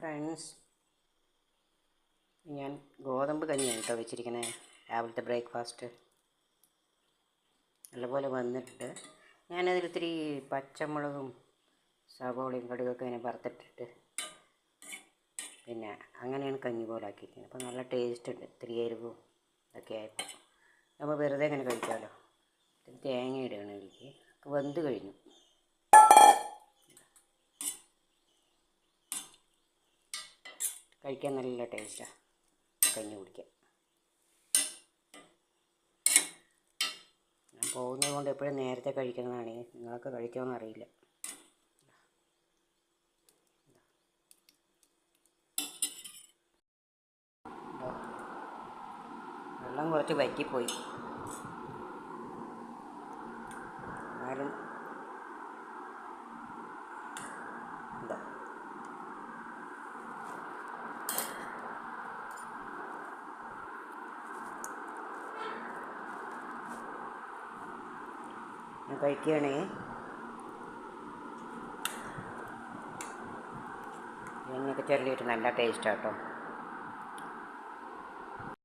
Friends, ഞാൻ ഗോതമ്പ് കഞ്ഞിയാണ് കേട്ടോ വെച്ചിരിക്കുന്നത്. രാവിലത്തെ ബ്രേക്ക്ഫാസ്റ്റ് നല്ലപോലെ വന്നിട്ട് ഞാനതിൽ ഇത്തിരി പച്ചമുളകും സവോളയും കടുകൊക്കെ ഇങ്ങനെ വറുത്തിട്ടിട്ട് പിന്നെ അങ്ങനെയാണ് കഞ്ഞി പോലെ ആക്കിയിരിക്കുന്നത്. അപ്പോൾ നല്ല ടേസ്റ്റ് ഉണ്ട്. ഇത്തിരി എരിവും ഒക്കെ ആയപ്പോൾ നമ്മൾ വെറുതെ ഇങ്ങനെ കഴിക്കാമല്ലോ. തേങ്ങ ഇടുകയാണ് എനിക്ക്. വെന്ത് കഴിഞ്ഞു. കഴിക്കാൻ നല്ല ടേസ്റ്റാണ് കഞ്ഞി കുടിക്കാൻ. ഞാൻ പോകുന്നത് കൊണ്ട് എപ്പോഴും നേരത്തെ കഴിക്കുന്നതാണ്. നിങ്ങളൊക്കെ കഴിക്കുമെന്ന് അറിയില്ല. വെള്ളം കുറച്ച് വറ്റിപ്പോയി. എന്നാലും എന്താ ഞാൻ കഴിക്കുകയാണേ. എണ്ണയൊക്കെ ചെറിയിട്ട് നല്ല ടേസ്റ്റാണ് കേട്ടോ.